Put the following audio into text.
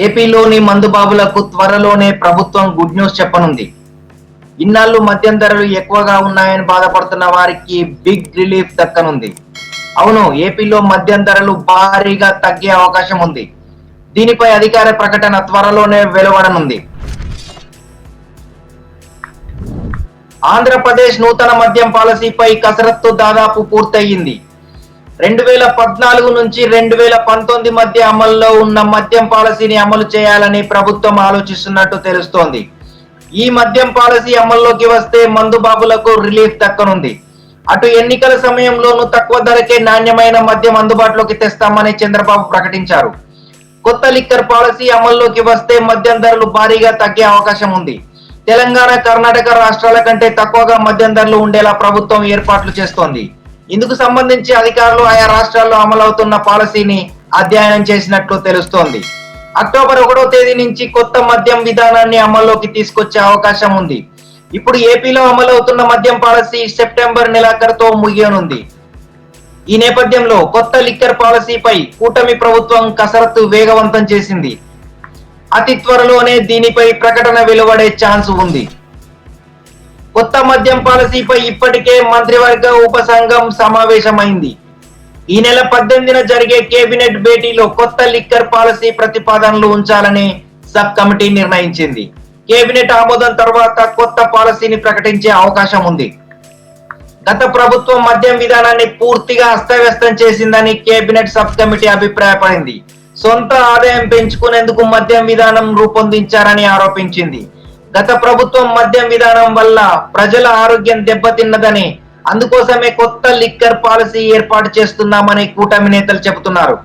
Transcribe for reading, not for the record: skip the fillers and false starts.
ఏపీలోని మందుబాబులకు త్వరలోనే ప్రభుత్వం గుడ్ న్యూస్ చెప్పనుంది. ఇన్నాళ్లు మద్యం ధరలు ఎక్కువగా ఉన్నాయని బాధపడుతున్న వారికి బిగ్ రిలీఫ్ దక్కనుంది. అవును, ఏపీలో మద్యం ధరలు భారీగా తగ్గే అవకాశం ఉంది. దీనిపై అధికార ప్రకటన త్వరలోనే వెలువడనుంది. ఆంధ్రప్రదేశ్ నూతన మద్యం పాలసీపై కసరత్తు దాదాపు పూర్తయింది. 2014 నుంచి 2019 మధ్య అమల్లో ఉన్న మద్యం పాలసీని అమలు చేయాలని ప్రభుత్వం ఆలోచిస్తున్నట్టు తెలుస్తోంది. ఈ మద్యం పాలసీ అమల్లోకి వస్తే మందుబాబులకు రిలీఫ్ దక్కనుంది. అటు ఎన్నికల సమయంలోనూ తక్కువ ధరకే నాణ్యమైన మద్యం అందుబాటులోకి తెస్తామని చంద్రబాబు ప్రకటించారు. కొత్త లిక్కర్ పాలసీ అమల్లోకి వస్తే మద్యం ధరలు భారీగా తగ్గే అవకాశం ఉంది. తెలంగాణ, కర్ణాటక రాష్ట్రాల కంటే తక్కువగా మద్యం ధరలు ఉండేలా ప్రభుత్వం ఏర్పాట్లు చేస్తోంది. ఇందుకు సంబంధించి అధికారులు ఆయా రాష్ట్రాల్లో అమలవుతున్న పాలసీని అధ్యయనం చేసినట్లు తెలుస్తోంది. అక్టోబర్ 1వ తేదీ నుంచి కొత్త మద్యం విధానాన్ని అమల్లోకి తీసుకొచ్చే అవకాశం ఉంది. ఇప్పుడు ఏపీలో అమలవుతున్న మద్యం పాలసీ సెప్టెంబర్ నెలాఖరుతో ముగియనుంది. ఈ నేపథ్యంలో కొత్త లిక్కర్ పాలసీపై కూటమి ప్రభుత్వం కసరత్తు వేగవంతం చేసింది. అతి త్వరలోనే దీనిపై ప్రకటన వెలువడే ఛాన్స్ ఉంది. కొత్త మద్యం పాలసీపై ఇప్పటికే మంత్రివర్గ ఉపసంఘం సమావేశమైంది. ఈ నెల 18న జరిగే కేబినెట్ భేటీలో కొత్త లిక్కర్ పాలసీ ప్రతిపాదనలు ఉంచాలని సబ్ కమిటీ నిర్ణయించింది. కేబినెట్ ఆమోదం తర్వాత కొత్త పాలసీని ప్రకటించే అవకాశం ఉంది. గత ప్రభుత్వం మద్యం విధానాన్ని పూర్తిగా అస్తవ్యస్తం చేసిందని కేబినెట్ సబ్ కమిటీ అభిప్రాయపడింది. సొంత ఆదాయం పెంచుకునేందుకు మద్యం విధానం రూపొందించారని ఆరోపించింది. గత ప్రభుత్వం మద్యం విధానం వల్ల ప్రజల ఆరోగ్యం దెబ్బతిన్నదని, అందుకోసమే కొత్త లిక్కర్ పాలసీ ఏర్పాటు చేస్తున్నామని కూటమి నేతలు చెబుతున్నారు.